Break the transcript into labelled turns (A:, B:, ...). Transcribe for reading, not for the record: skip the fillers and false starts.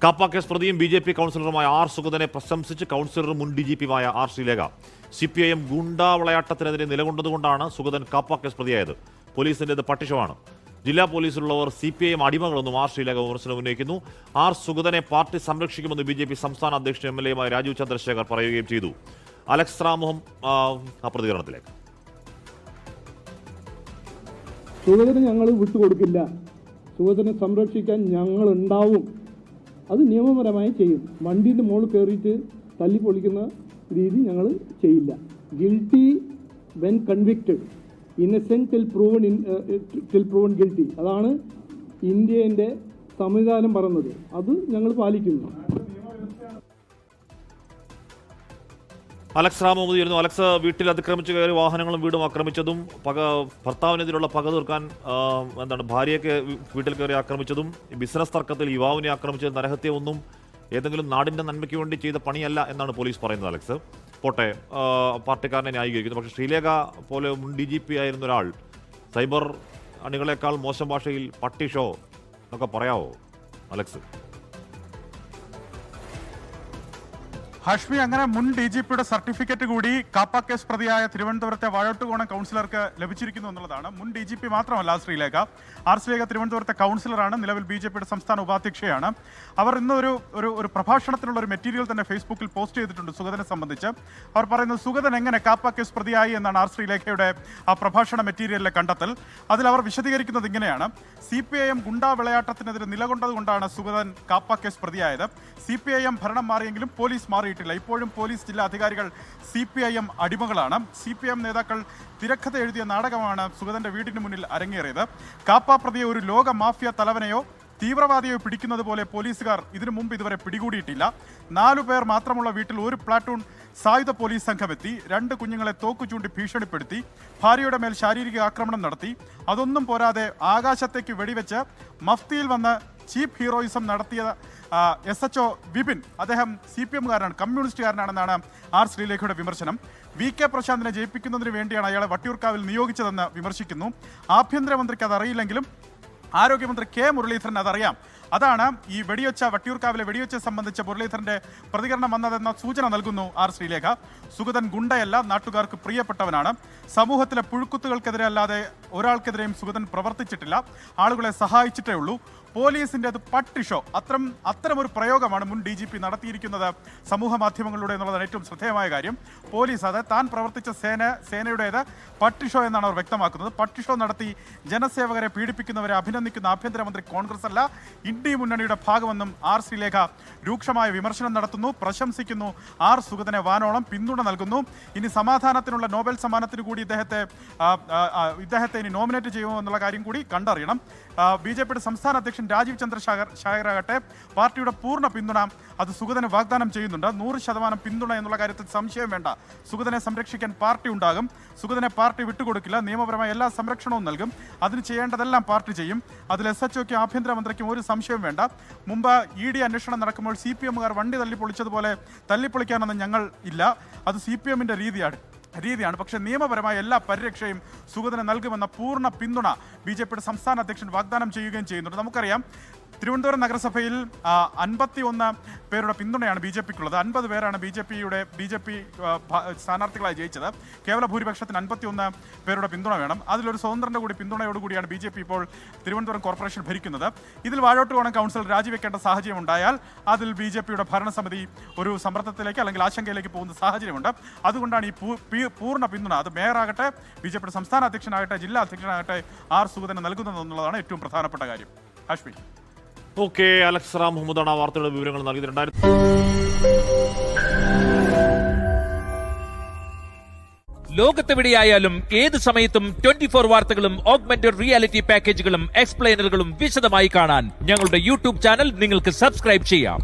A: KAAPA case പ്രതിയും BJP കൗൺസിലറുമായ R സുഗതനെ പ്രശംസിച്ച് കൗൺസിലറും മുൻ DGPയുമായ ആർ ശ്രീലേഖ. CPIM ഗുണ്ടാവിളയാട്ടത്തിനെതിരെ നിലകൊണ്ടതുകൊണ്ടാണ് സുഗതൻ കാപ്പ കേസ് പ്രതിയായത്. പോലീസിൻ്റെത് പട്ടിഷമാണ്. ജില്ലാ പോലീസിലുള്ളവർ CPIM അടിമകളെന്നും ആർ ശ്രീലേഖ വിമർശനം ഉന്നയിക്കുന്നു. ആർ സുഗതനെ പാർട്ടി സംരക്ഷിക്കുമെന്ന് BJP സംസ്ഥാന അധ്യക്ഷൻ MLA രാജീവ് ചന്ദ്രശേഖർ പറയുകയും ചെയ്തു. അലക്സ് റാമും ആ പ്രതികരണത്തിലേക്ക്.
B: സുഗതനെ ഞങ്ങൾ വിട്ടുകൊടുക്കില്ല. സുഗതനെ സംരക്ഷിക്കാൻ ഞങ്ങൾ ഉണ്ടാവും. അത് നിയമപരമായി ചെയ്യും. വണ്ടീൻ്റെ മുകളിൽ കയറിയിട്ട് തല്ലിപ്പൊളിക്കുന്ന രീതി ഞങ്ങൾ ചെയ്യില്ല. Guilty when convicted, innocent till proven guilty. അതാണ് ഇന്ത്യൻ്റെ സംവിധാനം പറയുന്നത്. അത് ഞങ്ങൾ പാലിക്കുന്നു.
A: അലക്സ് റാമുദിയായിരുന്നു. അലക്സ്, വീട്ടിൽ അതിക്രമിച്ചു കയറി വാഹനങ്ങളും വീടും ആക്രമിച്ചതും ഭർത്താവിനെതിരുള്ള പക തീർക്കാൻ ഭാര്യയൊക്കെ വീട്ടിൽ കയറി ആക്രമിച്ചതും ബിസിനസ് തർക്കത്തിൽ യുവാവിനെ ആക്രമിച്ചത് നരഹത്യമൊന്നും ഏതെങ്കിലും നാടിൻ്റെ നന്മയ്ക്ക് വേണ്ടി ചെയ്ത പണിയല്ല എന്നാണ് പോലീസ് പറയുന്നത്. അലക്സ് പോട്ടെ, പാർട്ടിക്കാരനെ ന്യായീകരിക്കുന്നു. പക്ഷേ ശ്രീലേഖ പോലെ മുൻ DGP ആയിരുന്ന ഒരാൾ സൈബർ അണികളെക്കാൾ മോശം ഭാഷയിൽ പട്ടി ഷോ എന്നൊക്കെ പറയാവോ അലക്സ്?
C: ഹാഷ്മി, അങ്ങനെ മുൻ DGPയുടെ സർട്ടിഫിക്കറ്റ് കൂടി കാപ്പ കേസ് പ്രതിയായ തിരുവനന്തപുരത്തെ വാഴോട്ടുകോണം കൗൺസിലർക്ക് ലഭിച്ചിരിക്കുന്നു എന്നുള്ളതാണ്. മുൻ DGP മാത്രമല്ല ശ്രീലേഖ. ആർ ശ്രീലേഖ തിരുവനന്തപുരത്തെ കൗൺസിലറാണ്, നിലവിൽ BJPയുടെ സംസ്ഥാന ഉപാധ്യക്ഷയാണ്. അവർ ഇന്ന് ഒരു പ്രഭാഷണത്തിനുള്ള ഒരു മെറ്റീരിയൽ തന്നെ ഫേസ്ബുക്കിൽ പോസ്റ്റ് ചെയ്തിട്ടുണ്ട് സുഗതനെ സംബന്ധിച്ച്. അവർ പറയുന്നത് സുഗതൻ എങ്ങനെ കാപ്പ കേസ് പ്രതിയായി എന്നാണ് ആർ ശ്രീലേഖയുടെ ആ പ്രഭാഷണ മെറ്റീരിയലിലെ കണ്ടെത്തൽ. അതിൽ അവർ വിശദീകരിക്കുന്നത് ഇങ്ങനെയാണ്: CPIM ഗുണ്ടാ വിളയാട്ടത്തിനെതിരെ നിലകൊണ്ടതുകൊണ്ടാണ് സുഗതൻ കാപ്പ കേസ് പ്രതിയായത്. CPIM ഭരണം മാറിയെങ്കിലും പോലീസ് മാറിയിട്ടില്ല. ഇപ്പോഴും പോലീസ് ജില്ലാ അധികാരികൾ CPIM അടിമകളാണ്. CPIM നേതാക്കൾ തിരക്കഥ എഴുതിയ നാടകമാണ് സുഗതന്റെ വീടിന് മുന്നിൽ അരങ്ങേറിയത്. കാപ്പ പ്രതിയെ ഒരു ലോക മാഫിയ തലവനെയോ തീവ്രവാദിയോ പിടിക്കുന്നത് പോലെ പോലീസുകാർ ഇതിനു മുമ്പ് ഇതുവരെ പിടികൂടിയിട്ടില്ല. 4 പേർ മാത്രമുള്ള വീട്ടിൽ ഒരു പ്ലാറ്റൂൺ സായുധ പോലീസ് സംഘമെത്തി 2 കുഞ്ഞുങ്ങളെ തോക്കു ചൂണ്ടി ഭീഷണിപ്പെടുത്തി, ഭാര്യയുടെ മേൽ ശാരീരിക ആക്രമണം നടത്തി. അതൊന്നും പോരാതെ ആകാശത്തേക്ക് വെടിവെച്ച് മഫ്തിയിൽ വന്ന് ചീപ്പ് ഹീറോയിസം നടത്തിയ SHO വിപിൻ, അദ്ദേഹം CPMകാരനാണ്, കമ്മ്യൂണിസ്റ്റുകാരനാണെന്നാണ് ആർ ശ്രീലേഖയുടെ വിമർശനം. VK പ്രശാന്തിനെ ജയിപ്പിക്കുന്നതിന് വേണ്ടിയാണ് അയാളെ വട്ടിയൂർക്കാവിൽ നിയോഗിച്ചതെന്ന് വിമർശിക്കുന്നു. ആഭ്യന്തരമന്ത്രിക്ക് അതറിയില്ലെങ്കിലും ആരോഗ്യമന്ത്രി K മുരളീധരൻ അതറിയാം. അതാണ് ഈ വട്ടിയൂർക്കാവിലെ വെടിവെച്ച സംബന്ധിച്ച മുരളീധരന്റെ പ്രതികരണം വന്നതെന്ന സൂചന നൽകുന്നു ആർ ശ്രീലേഖ. സുഗതൻ ഗുണ്ടയല്ല, നാട്ടുകാർക്ക് പ്രിയപ്പെട്ടവനാണ്. സമൂഹത്തിലെ പുഴുക്കുത്തുകൾക്കെതിരെ അല്ലാതെ ഒരാൾക്കെതിരെയും സുഗതൻ പ്രവർത്തിച്ചിട്ടില്ല. ആളുകളെ സഹായിച്ചിട്ടേ ഉള്ളൂ. പോലീസിൻ്റെ അത് പട്ടിഷോ, അത്തരമൊരു പ്രയോഗമാണ് മുൻ DGP നടത്തിയിരിക്കുന്നത് സമൂഹ മാധ്യമങ്ങളിലൂടെ എന്നുള്ളതാണ് ഏറ്റവും ശ്രദ്ധേയമായ കാര്യം. പോലീസ് അത് താൻ പ്രവർത്തിച്ച സേനയുടേത് പട്ടിഷോ എന്നാണ് അവർ വ്യക്തമാക്കുന്നത്. പട്ടിഷോ നടത്തി ജനസേവകരെ പീഡിപ്പിക്കുന്നവരെ അഭിനന്ദിക്കുന്ന ആഭ്യന്തരമന്ത്രി കോൺഗ്രസ് അല്ല, ഇന്ത്യ മുന്നണിയുടെ ഭാഗമെന്നും ആർ ശ്രീലേഖ രൂക്ഷമായ വിമർശനം നടത്തുന്നു, പ്രശംസിക്കുന്നു. ആർ സുഗതനെ വാനോളം പിന്തുണ നൽകുന്നു. ഇനി സമാധാനത്തിനുള്ള നോബൽ സമ്മാനത്തിന് കൂടി ഇദ്ദേഹത്തെ ഇനി നോമിനേറ്റ് ചെയ്യുമോ എന്നുള്ള കാര്യം കൂടി കണ്ടറിയണം. BJPയുടെ സംസ്ഥാന അധ്യക്ഷൻ രാജീവ് ചന്ദ്രശേഖറാകട്ടെ പാർട്ടിയുടെ പൂർണ്ണ പിന്തുണ അത് സുഗതന് വാഗ്ദാനം ചെയ്യുന്നുണ്ട്. 100% പിന്തുണ എന്നുള്ള കാര്യത്തിൽ സംശയം വേണ്ട. സുഗതനെ സംരക്ഷിക്കാൻ പാർട്ടി ഉണ്ടാകും. സുഗതനെ പാർട്ടി വിട്ടുകൊടുക്കില്ല. നിയമപരമായ എല്ലാ സംരക്ഷണവും നൽകും. അതിന് ചെയ്യേണ്ടതെല്ലാം പാർട്ടി ചെയ്യും. അതിൽ SHOയ്ക്കും ആഭ്യന്തരമന്ത്രിക്കും ഒരു സംശയം വേണ്ട. മുമ്പ് ED അന്വേഷണം നടക്കുമ്പോൾ CPMകാർ വണ്ടി തല്ലിപ്പൊളിച്ചതുപോലെ തല്ലിപ്പൊളിക്കാനൊന്നും ഞങ്ങൾ ഇല്ല. അത് CPMന്റെ രീതിയാണ്. പക്ഷേ നിയമപരമായ എല്ലാ പരിരക്ഷയും സുഗതന് നൽകുമെന്ന പൂർണ്ണ പിന്തുണ BJPയുടെ സംസ്ഥാന അധ്യക്ഷൻ വാഗ്ദാനം ചെയ്യുകയും ചെയ്യുന്നുണ്ട്. നമുക്കറിയാം, തിരുവനന്തപുരം നഗരസഭയിൽ 51 പേരുടെ പിന്തുണയാണ് BJPക്കുള്ളത്. 50 പേരാണ് BJP സ്ഥാനാർത്ഥികളായി ജയിച്ചത്. കേവല ഭൂരിപക്ഷത്തിന് 51 പേരുടെ പിന്തുണ വേണം. അതിലൊരു സ്വതന്ത്രന്റെ കൂടി പിന്തുണയോടുകൂടിയാണ് BJP ഇപ്പോൾ തിരുവനന്തപുരം കോർപ്പറേഷൻ ഭരിക്കുന്നത്. ഇതിൽ വാഴോട്ടുകോണം കൗൺസിൽ രാജിവെക്കേണ്ട സാഹചര്യം ഉണ്ടായാൽ അതിൽ BJPയുടെ ഭരണസമിതി ഒരു സമ്മർദ്ദത്തിലേക്ക് അല്ലെങ്കിൽ ആശങ്കയിലേക്ക് പോകുന്ന സാഹചര്യമുണ്ട്. അതുകൊണ്ടാണ് ഈ പൂർണ്ണ പിന്തുണ അത് മേയറാകട്ടെ, BJPയുടെ സംസ്ഥാന അധ്യക്ഷനാകട്ടെ, ജില്ലാ അധ്യക്ഷനാകട്ടെ ആർ സുഗതന് നൽകുന്നതെന്നുള്ളതാണ് ഏറ്റവും പ്രധാനപ്പെട്ട കാര്യം. ഹാഷ്മി.
A: ഓക്കെ, അലക്സ് റാം മുഹമ്മദാണ് വാർത്തയുടെ വിവരങ്ങൾ നൽകിയിട്ടുണ്ടായിരുന്നു.
D: ലോകത്തെവിടെയായാലും ഏത് സമയത്തും 24 വാർത്തകളും ഓഗ്മെന്റഡ് റിയാലിറ്റി പാക്കേജുകളും എക്സ്പ്ലെയിനറുകളും വിശദമായി കാണാൻ ഞങ്ങളുടെ YouTube ചാനൽ നിങ്ങൾക്ക് സബ്സ്ക്രൈബ് ചെയ്യാം.